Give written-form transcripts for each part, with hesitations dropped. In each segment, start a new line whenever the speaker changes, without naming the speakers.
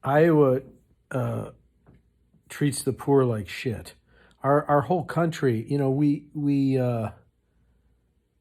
Iowa uh, treats the poor like shit. Our whole country,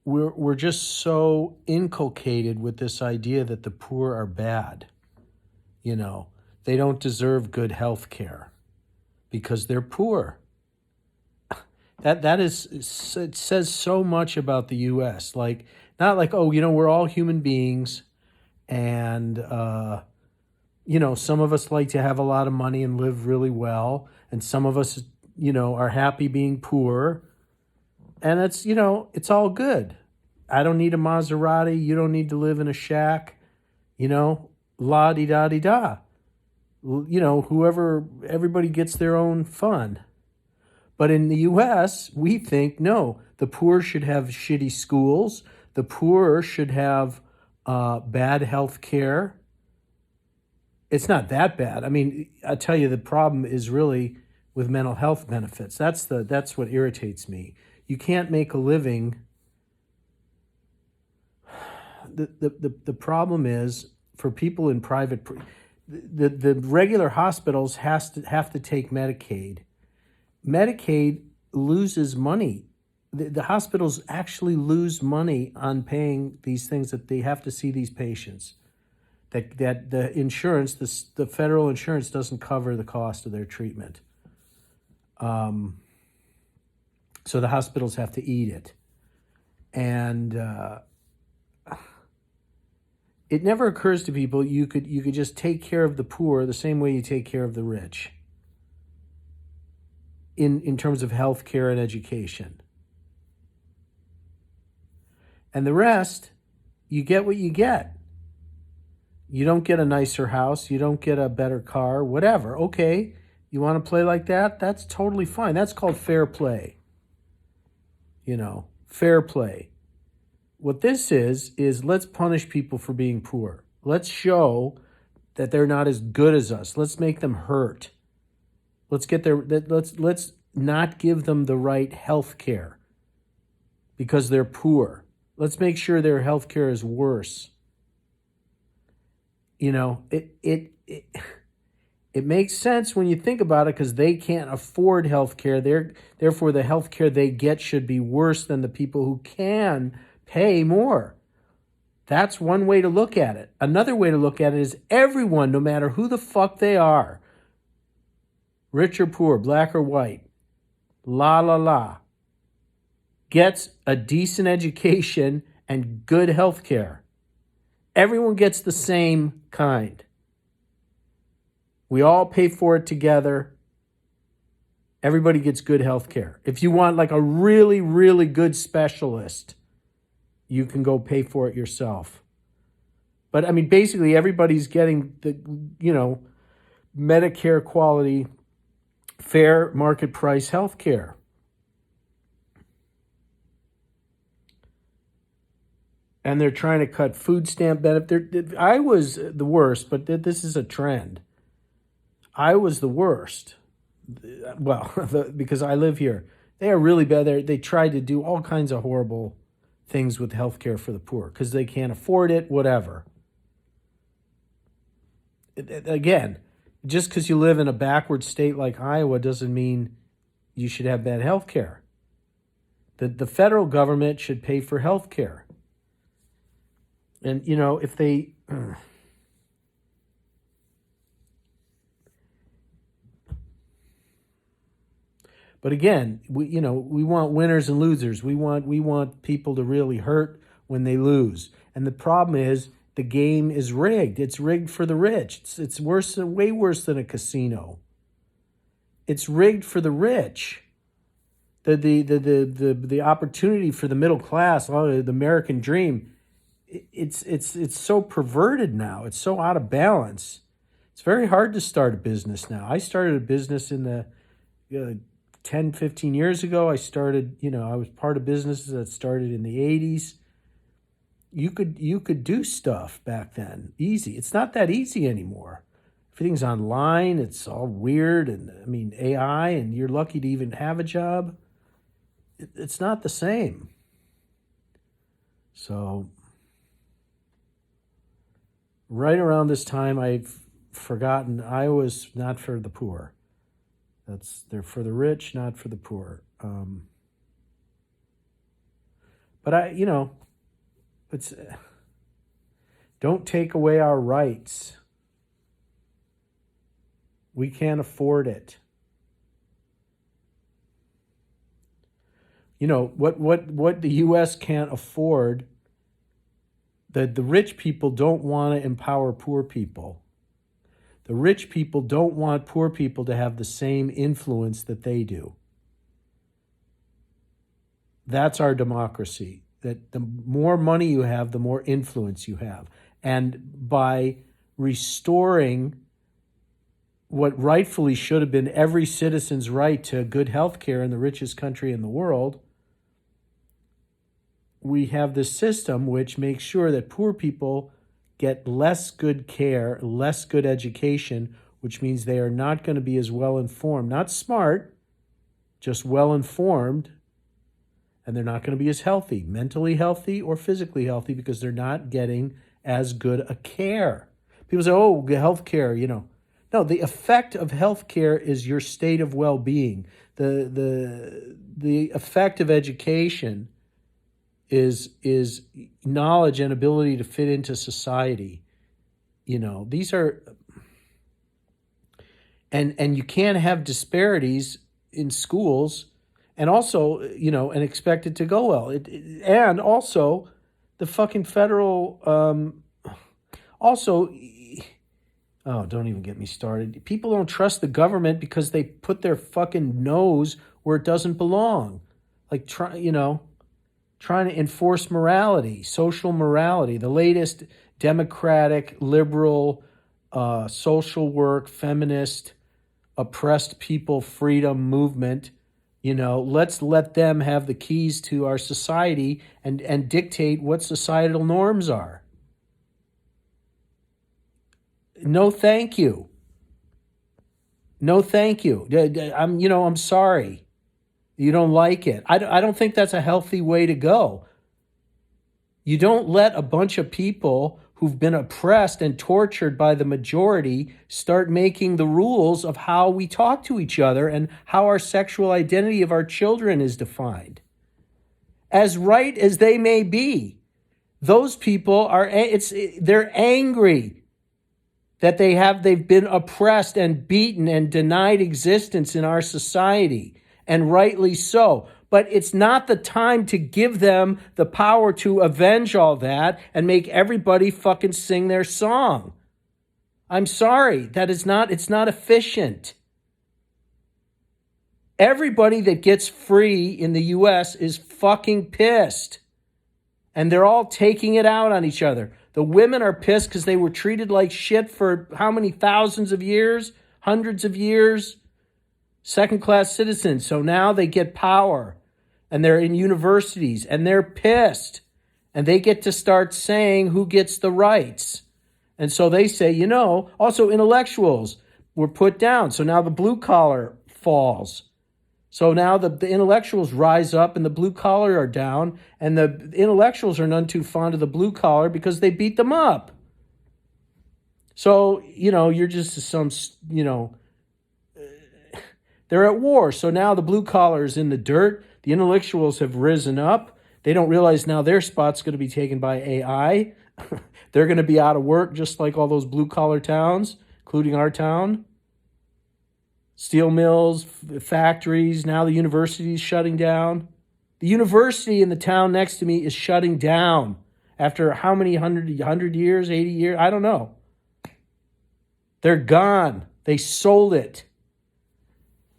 we're just so inculcated with this idea that the poor are bad. You know, they don't deserve good health care because they're poor. That is, it says so much about the U.S. Like, not like, oh, we're all human beings, and some of us like to have a lot of money and live really well, and some of us, are happy being poor, and it's all good. I don't need a Maserati. You don't need to live in a shack. La di da di da. Everybody gets their own fun. But in the US, we think no, the poor should have shitty schools. The poor should have bad health care. It's not that bad. I mean, I tell you, the problem is really with mental health benefits. That's what irritates me. You can't make a living. The problem is for people in private. The regular hospitals have to take Medicaid. Medicaid loses money. The hospitals actually lose money on paying these things that they have to see these patients. That the insurance, the federal insurance doesn't cover the cost of their treatment. So the hospitals have to eat it. And it never occurs to people you could just take care of the poor the same way you take care of the rich. In terms of health care and education. And the rest, you get what you get. You don't get a nicer house. You don't get a better car, whatever. Okay, you want to play like that? That's totally fine. That's called fair play. Fair play. What this is let's punish people for being poor. Let's show that they're not as good as us. Let's make them hurt. Let's not give them the right health care because they're poor. Let's make sure their health care is worse. It makes sense when you think about it because they can't afford health care. Therefore, the health care they get should be worse than the people who can pay more. That's one way to look at it. Another way to look at it is everyone, no matter who the fuck they are, rich or poor, black or white, gets a decent education and good health care. Everyone gets the same kind. We all pay for it together. Everybody gets good health care. If you want like a really, really good specialist, you can go pay for it yourself. But I mean, basically everybody's getting the, Medicare quality, fair market price health care. And they're trying to cut food stamp benefit. I was the worst, but this is a trend. I was the worst. Well, because I live here. They are really bad. They tried to do all kinds of horrible things with healthcare for the poor because they can't afford it, whatever. Again, just because you live in a backward state like Iowa doesn't mean you should have bad health care. The federal government should pay for health care. And, if they... But again, we want winners and losers. We want people to really hurt when they lose. And the problem is the game is rigged. It's rigged for the rich. It's way worse than a casino. It's rigged for the rich. The opportunity for the middle class, the American dream, it's so perverted now. It's so out of balance. It's very hard to start a business now. I started a business in the 10, 15 years ago. I started, I was part of businesses that started in the 80s. You could do stuff back then easy. It's not that easy anymore. Everything's online. It's all weird. And I mean, AI, and you're lucky to even have a job. It's not the same. So right around this time, I forgotten. Iowa's not for the poor. They're for the rich, not for the poor. But it's don't take away our rights. We can't afford it. What the U.S. can't afford, the rich people don't want to empower poor people. The rich people don't want poor people to have the same influence that they do. That's our democracy. That the more money you have, the more influence you have. And by restoring what rightfully should have been every citizen's right to good health care in the richest country in the world, we have this system which makes sure that poor people get less good care, less good education, which means they are not going to be as well informed, not smart, just well informed, and they're not going to be as healthy, mentally healthy or physically healthy, because they're not getting as good a care. People say, oh, health care, No, the effect of health care is your state of well-being. The effect of education is knowledge and ability to fit into society. These are, and you can't have disparities in schools, and also, and expect it to go well. And also, the fucking federal, also, oh, don't even get me started. People don't trust the government because they put their fucking nose where it doesn't belong. Like, trying to enforce morality, social morality, the latest democratic, liberal, social work, feminist, oppressed people freedom movement. Let's let them have the keys to our society and dictate what societal norms are. No, thank you. No, thank you. I'm sorry. You don't like it. I don't think that's a healthy way to go. You don't let a bunch of people who've been oppressed and tortured by the majority start making the rules of how we talk to each other and how our sexual identity of our children is defined. As right as they may be, those people they're angry that they've been oppressed and beaten and denied existence in our society. And rightly so. But it's not the time to give them the power to avenge all that and make everybody fucking sing their song. I'm sorry. It's not efficient. Everybody that gets free in the U.S. is fucking pissed. And they're all taking it out on each other. The women are pissed because they were treated like shit for how many thousands of years? Hundreds of years? Second-class citizens. So now they get power. And they're in universities. And they're pissed. And they get to start saying who gets the rights. And so they say, also intellectuals were put down. So now the blue collar falls. So now the intellectuals rise up and the blue collar are down. And the intellectuals are none too fond of the blue collar because they beat them up. So, you're just some, they're at war. So now the blue collar is in the dirt. The intellectuals have risen up. They don't realize now their spot's going to be taken by AI. They're going to be out of work just like all those blue collar towns, including our town. Steel mills, factories. Now the university is shutting down. The university in the town next to me is shutting down after how many 100 years, 80 years? I don't know. They're gone. They sold it.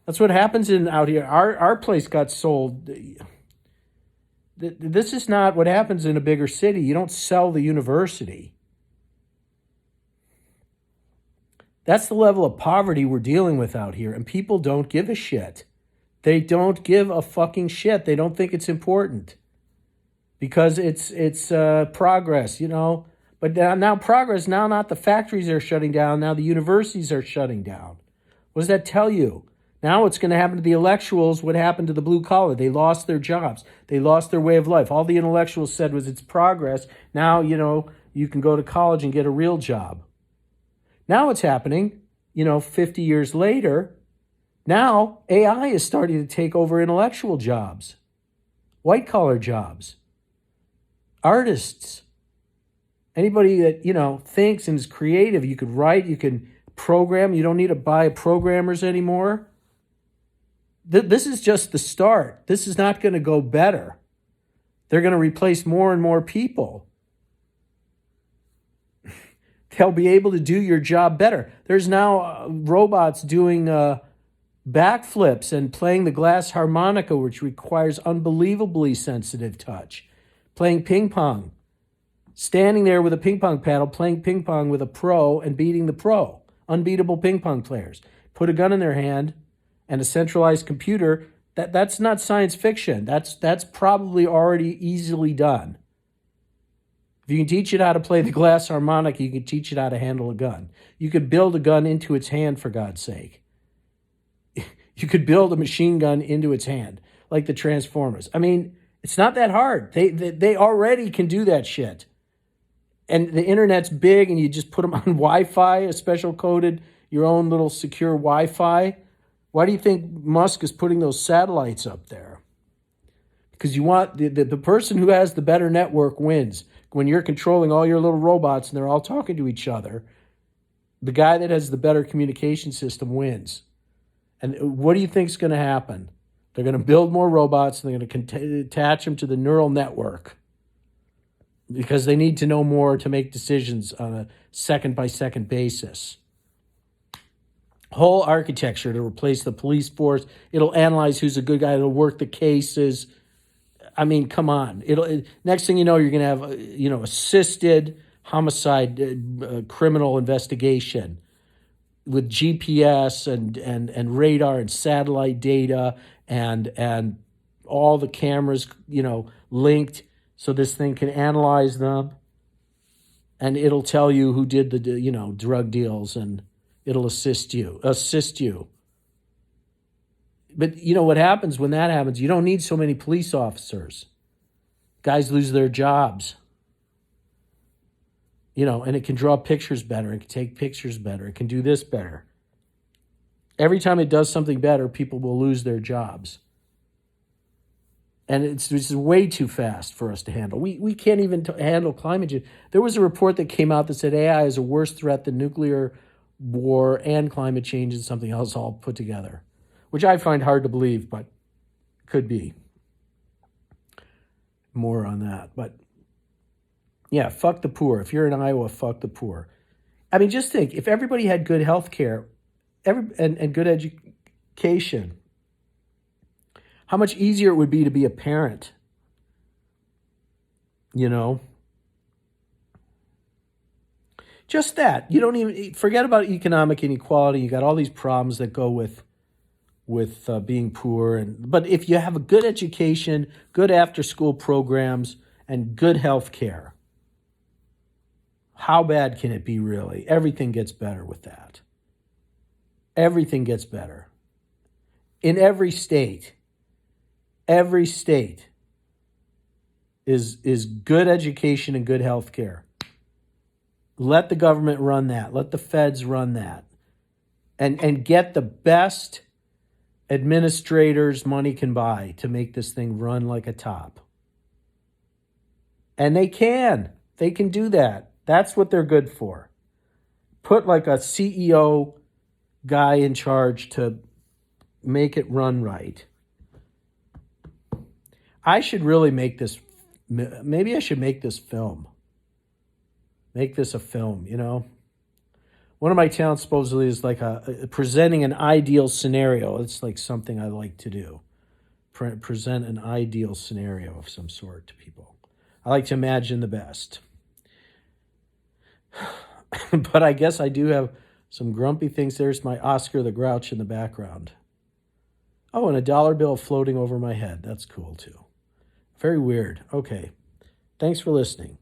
That's what happens out here. Our place got sold. This is not what happens in a bigger city. You don't sell the university. That's the level of poverty we're dealing with out here. And people don't give a shit. They don't give a fucking shit. They don't think it's important. Because it's progress, But now progress, now not the factories are shutting down. Now the universities are shutting down. What does that tell you? Now what's going to happen to the intellectuals? What happened to the blue collar? They lost their jobs. They lost their way of life. All the intellectuals said was it's progress. Now, you can go to college and get a real job. Now it's happening, 50 years later. Now AI is starting to take over intellectual jobs, white collar jobs, artists, anybody that, thinks and is creative. You could write, you can program. You don't need to buy programmers anymore. This is just the start. This is not going to go better. They're going to replace more and more people. They'll be able to do your job better. There's now robots doing backflips and playing the glass harmonica, which requires unbelievably sensitive touch. Playing ping pong. Standing there with a ping pong paddle, playing ping pong with a pro and beating the pro. Unbeatable ping pong players. Put a gun in their hand and a centralized computer. That's not science fiction. That's probably already easily done. If you can teach it how to play the glass harmonica, you can teach it how to handle a gun. You could build a gun into its hand, for God's sake. You could build a machine gun into its hand, like the Transformers. I mean, it's not that hard. They already can do that shit. And the internet's big, and you just put them on Wi-Fi, a special coded, your own little secure Wi-Fi. Why do you think Musk is putting those satellites up there? Because you want the person who has the better network wins. When you're controlling all your little robots and they're all talking to each other, the guy that has the better communication system wins. And what do you think is going to happen? They're going to build more robots and they're going to attach them to the neural network because they need to know more to make decisions on a second-by-second basis. Whole architecture to replace the police force. It'll analyze who's a good guy. It'll work the cases. I mean, come on. Next thing you know, you're going to have, assisted homicide criminal investigation with GPS and radar and satellite data and all the cameras, linked so this thing can analyze them. And it'll tell you who did the, drug deals, and it'll assist you. But what happens when that happens? You don't need so many police officers. Guys lose their jobs. And it can draw pictures better. It can take pictures better. It can do this better. Every time it does something better, people will lose their jobs. And it's way too fast for us to handle. We can't even handle climate change. There was a report that came out that said AI is a worse threat than nuclear war and climate change and something else all put together, which I find hard to believe, but could be. More on that. But yeah, fuck the poor. If you're in Iowa, fuck the poor. I mean, just think, if everybody had good health care and good education, how much easier it would be to be a parent. Just that. You don't even forget about economic inequality. You got all these problems that go with being poor, but if you have a good education, good after-school programs, and good health care, how bad can it be, really? Everything gets better with that. Everything gets better. In every state is good education and good health care. Let the government run that. Let the feds run that. And get the best administrators money can buy to make this thing run like a top. And they can do that. That's what they're good for. Put like a CEO guy in charge to make it run right. I should really make this, maybe I should make this film. Make this a film, One of my talents supposedly is like presenting an ideal scenario. It's like something I like to do. Present an ideal scenario of some sort to people. I like to imagine the best. But I guess I do have some grumpy things. There's my Oscar the Grouch in the background. Oh, and a dollar bill floating over my head. That's cool too. Very weird. Okay. Thanks for listening.